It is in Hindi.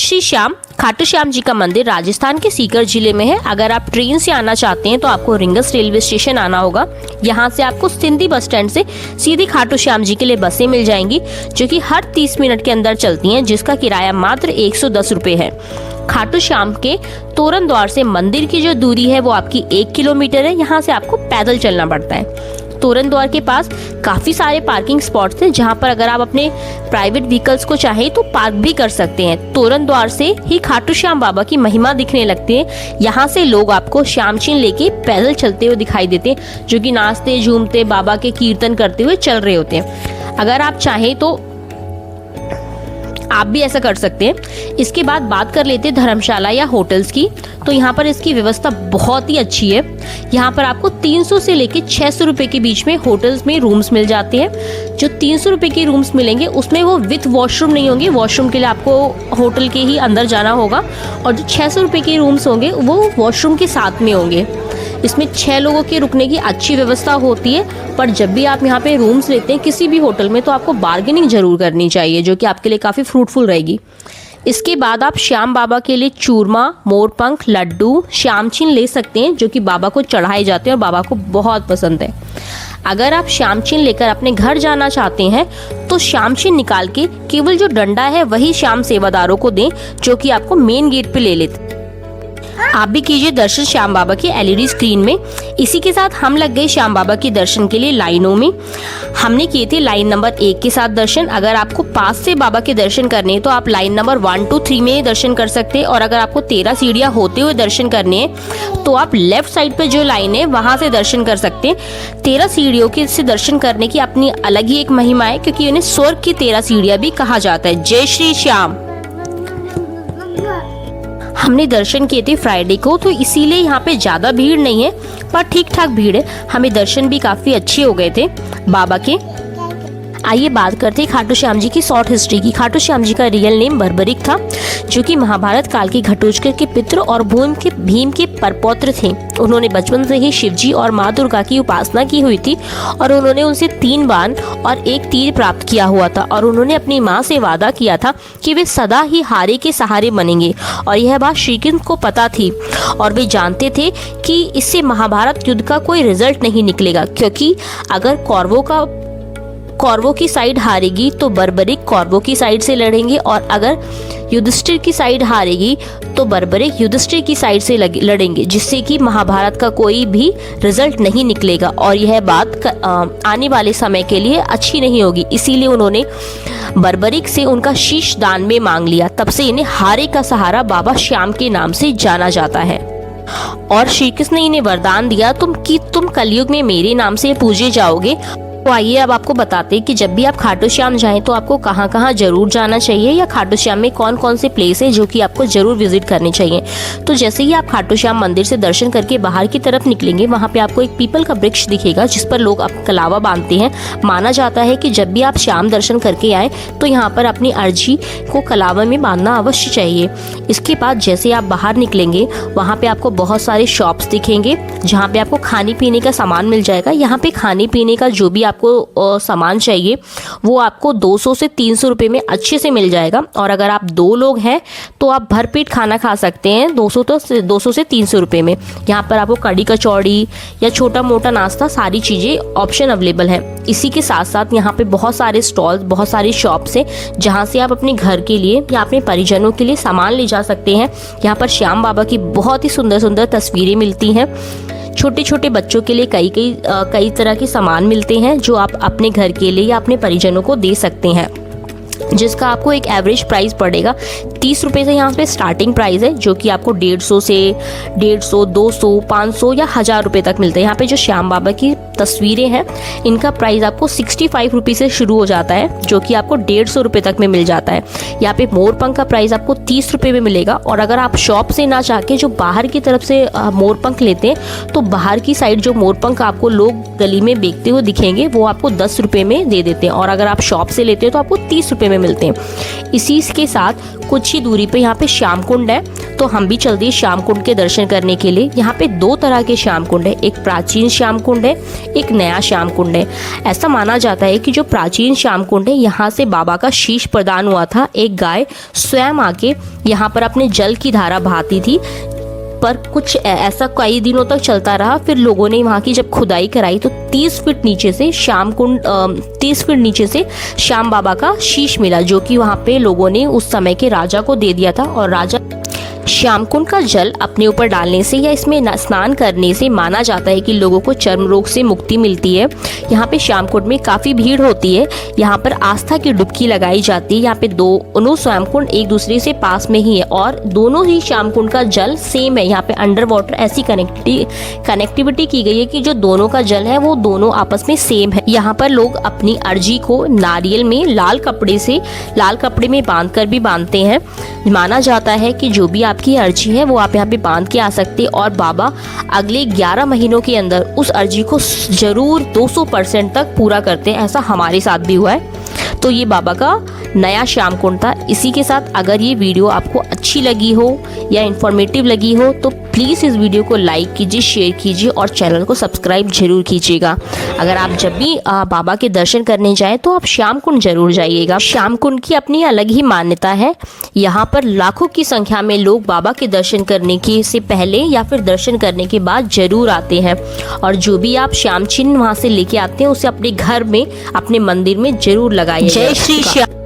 श्री श्याम खाटू श्याम जी का मंदिर राजस्थान के सीकर जिले में है। अगर आप ट्रेन से आना चाहते हैं तो आपको रिंगस रेलवे स्टेशन आना होगा। यहाँ से आपको सिंधी बस स्टैंड से सीधी खाटू श्याम जी के लिए बसें मिल जाएंगी, जो कि हर 30 मिनट के अंदर चलती हैं, जिसका किराया मात्र 110 रुपये है। खाटू श्याम के तोरण द्वार से मंदिर की जो दूरी है वो आपकी 1 किलोमीटर है। यहाँ से आपको पैदल चलना पड़ता है। तोरण द्वार के पास काफी सारे पार्किंग स्पॉट्स हैं, जहां पर अगर आप अपने प्राइवेट व्हीकल्स को चाहें तो पार्क भी कर सकते हैं। तोरण द्वार से ही खाटू श्याम बाबा की महिमा दिखने लगती है। यहाँ से लोग आपको श्याम चिन्ह लेके पैदल चलते हुए दिखाई देते हैं, जो कि नाचते झूमते बाबा के कीर्तन करते हुए चल रहे होते हैं। अगर आप चाहें तो आप भी ऐसा कर सकते हैं। इसके बाद बात कर लेते हैं धर्मशाला या होटल्स की। तो यहाँ पर इसकी व्यवस्था बहुत ही अच्छी है। यहाँ पर आपको 300 से लेके 600 रुपए के बीच में होटल्स में रूम्स मिल जाते हैं। जो 300 रुपए के रूम्स मिलेंगे उसमें वो विथ वॉशरूम नहीं होंगे, वॉशरूम के लिए आपको होटल के ही अंदर जाना होगा। और जो 600 रुपए के रूम्स होंगे वो वॉशरूम के साथ में होंगे। इसमें 6 लोगों के रुकने की अच्छी व्यवस्था होती है। पर जब भी आप यहाँ पे रूम्स लेते हैं किसी भी होटल में, तो आपको बार्गेनिंग जरूर करनी चाहिए, जो कि आपके लिए काफ़ी फ्रूटफुल रहेगी। इसके बाद आप श्याम बाबा के लिए चूरमा, मोरपंख, लड्डू, श्याम चिन्ह ले सकते हैं, जो कि बाबा को चढ़ाए जाते हैं और बाबा को बहुत पसंद है। अगर आप श्याम चिन्ह लेकर अपने घर जाना चाहते हैं तो श्याम चिन्ह निकाल के केवल जो डंडा है वही श्याम सेवादारों को दें, जो कि आपको मेन गेट पे ले लेते। आप भी कीजिए दर्शन श्याम बाबा की एलईडी स्क्रीन में। इसी के साथ हम लग गए श्याम बाबा के दर्शन के लिए लाइनों में। हमने किए थे लाइन नंबर 1 के साथ दर्शन। अगर आपको पास से बाबा के दर्शन करने हैं तो आप लाइन नंबर 1, 2, 3 में दर्शन कर सकते हैं। और अगर आपको 13 सीढ़ियां होते हुए दर्शन करने हैं तो आप लेफ्ट साइड पे जो लाइन है वहां से दर्शन कर सकते हैं। 13 सीढ़ियों के से दर्शन करने की अपनी अलग ही एक महिमा है, क्योंकि उन्हें स्वर्ग की 13 सीढ़ियां भी कहा जाता है। जय श्री श्याम। हमने दर्शन किए थे फ्राइडे को, तो इसीलिए यहाँ पे ज़्यादा भीड़ नहीं है, पर ठीक ठाक भीड़ है। हमें दर्शन भी काफ़ी अच्छे हो गए थे बाबा के। आइए बात करते हैं खाटू श्याम जी की शॉर्ट हिस्ट्री की। खाटू श्याम जी का रियल नेम बर्बरिक था, जो कि महाभारत काल के घटोत्कच के पित्र और भीम के परपौत्र थे। उन्होंने बचपन से ही शिवजी और माँ दुर्गा की उपासना की हुई थी, और उन्होंने उनसे 3 बाण और 1 तीर प्राप्त किया हुआ था। और उन्होंने अपनी माँ से वादा किया था कि वे सदा ही हारे के सहारे बनेंगे। और यह बात श्री कृष्ण को पता थी, और वे जानते थे कि इससे महाभारत युद्ध का कोई रिजल्ट नहीं निकलेगा, क्योंकि अगर कौरवों की साइड हारेगी तो बर्बरिक कौरवों की साइड से लड़ेंगे, और अगर युधिष्ठिर की साइड हारेगी तो बर्बरिक युधिष्ठिर की साइड से लड़ेंगे, जिससे कि महाभारत का कोई भी रिजल्ट नहीं निकलेगा। और यह बात आने वाले समय के लिए अच्छी नहीं होगी। इसीलिए उन्होंने बर्बरिक से उनका शीश दान में मांग लिया। तब से इन्हें हारे का सहारा बाबा श्याम के नाम से जाना जाता है। और श्री कृष्ण ने इन्हें वरदान दिया तुम कलयुग में मेरे नाम से पूजे जाओगे। तो आइए अब आपको बताते हैं कि जब भी आप खाटू श्याम जाएं तो आपको कहाँ कहाँ जरूर जाना चाहिए, या खाटू श्याम में कौन कौन से प्लेस है जो कि आपको जरूर विजिट करने चाहिए। तो जैसे ही आप खाटू श्याम मंदिर से दर्शन करके बाहर की तरफ निकलेंगे, वहाँ पे आपको एक पीपल का वृक्ष दिखेगा, जिस पर लोग कलावा बांधते हैं। माना जाता है कि जब भी आप श्याम दर्शन करके आए तो यहाँ पर अपनी अर्जी को कलावा में बांधना अवश्य चाहिए। इसके बाद जैसे आप बाहर निकलेंगे, वहाँ पे आपको बहुत सारे शॉप्स दिखेंगे, जहाँ पे आपको खाने पीने का सामान मिल जाएगा। यहाँ पे खाने पीने का जो भी आपको सामान चाहिए वो आपको 200 से 300 रुपए में अच्छे से मिल जाएगा। और अगर आप 2 लोग हैं तो आप भरपेट खाना खा सकते हैं 200 से 300 रुपए में। यहाँ पर आपको कड़ी कचौड़ी या छोटा मोटा नाश्ता, सारी चीज़ें ऑप्शन अवेलेबल है। इसी के साथ साथ यहाँ पे बहुत सारे स्टॉल्स, बहुत सारी शॉप्स हैं, जहाँ से आप अपने घर के लिए या अपने परिजनों के लिए सामान ले जा सकते हैं। यहाँ पर श्याम बाबा की बहुत ही सुंदर सुंदर तस्वीरें मिलती हैं। छोटे छोटे बच्चों के लिए कई तरह के सामान मिलते हैं, जो आप अपने घर के लिए या अपने परिजनों को दे सकते हैं, जिसका आपको एक एवरेज प्राइस पड़ेगा 30 रुपये से। यहाँ पे स्टार्टिंग प्राइस है, जो कि आपको 150 से 150, 200, 500 या 1000 रुपये तक मिलते हैं। यहाँ पे जो श्याम बाबा की तस्वीरें हैं, इनका प्राइस आपको 65 रुपये से शुरू हो जाता है, जो कि आपको 150 रुपये तक में मिल जाता है। यहाँ पे मोरपंख का प्राइस आपको 30 रुपये में मिलेगा। और अगर आप शॉप से ना जाके जो बाहर की तरफ से मोरपंख लेते हैं, तो बाहर की साइड जो मोरपंख आपको लोग गली में बेचते हुए दिखेंगे, वो आपको 10 रुपये में दे देते हैं। और अगर आप शॉप से लेते हैं तो आपको 30 रुपये में मिलते हैं। इसी के साथ कुछ ही दूरी पे यहाँ पे श्याम कुंड है, तो हम भी चलते हैं श्याम कुंड के दर्शन करने के लिए। यहाँ पे 2 तरह के श्याम कुंड है, एक प्राचीन श्याम कुंड है, एक नया श्याम कुंड है। ऐसा माना जाता है कि जो प्राचीन श्याम कुंड है, यहाँ से बाबा का शीश प्रदान हुआ था। एक गाय स्वयं आके यहाँ पर अपने जल की धारा बहाती थी, पर कुछ ऐसा कई दिनों तक चलता रहा। फिर लोगों ने वहाँ की जब खुदाई कराई तो 30 फीट नीचे से 30 फीट नीचे से श्याम बाबा का शीश मिला, जो कि वहाँ पे लोगों ने उस समय के राजा को दे दिया था। और राजा श्याम कुंड का जल अपने ऊपर डालने से या इसमें स्नान करने से माना जाता है कि लोगों को चर्म रोग से मुक्ति मिलती है। यहाँ पे श्याम कुंड में काफ़ी भीड़ होती है। यहाँ पर आस्था की डुबकी लगाई जाती है। यहाँ पे दोनों श्याम कुंड एक दूसरे से पास में ही है और दोनों ही श्याम कुंड का जल सेम है। यहाँ पे अंडर वाटर ऐसी कनेक्टिविटी की गई है कि जो दोनों का जल है वो दोनों आपस में सेम है। यहाँ पर लोग अपनी अर्जी को नारियल में लाल कपड़े में बांध कर भी बांधते हैं। माना जाता है कि जो भी आपकी अर्जी है वो आप यहाँ पे बांध के आ सकते हैं और बाबा अगले 11 महीनों के अंदर उस अर्जी को जरूर 200% तक पूरा करते हैं। ऐसा हमारे साथ भी हुआ है। तो ये बाबा का नया श्याम कुंड था। इसी के साथ अगर ये वीडियो आपको अच्छी लगी हो या इन्फॉर्मेटिव लगी हो तो प्लीज़ इस वीडियो को लाइक कीजिए, शेयर कीजिए और चैनल को सब्सक्राइब जरूर कीजिएगा। अगर आप जब भी बाबा के दर्शन करने जाएं तो आप श्याम कुंड जरूर जाइएगा। श्याम कुंड की अपनी अलग ही मान्यता है। यहाँ पर लाखों की संख्या में लोग बाबा के दर्शन करने के से पहले या फिर दर्शन करने के बाद जरूर आते हैं और जो भी आप श्याम चिन्ह वहाँ से लेके आते हैं उसे अपने घर में, अपने मंदिर में जरूर लगाइए। जय श्री श्याम।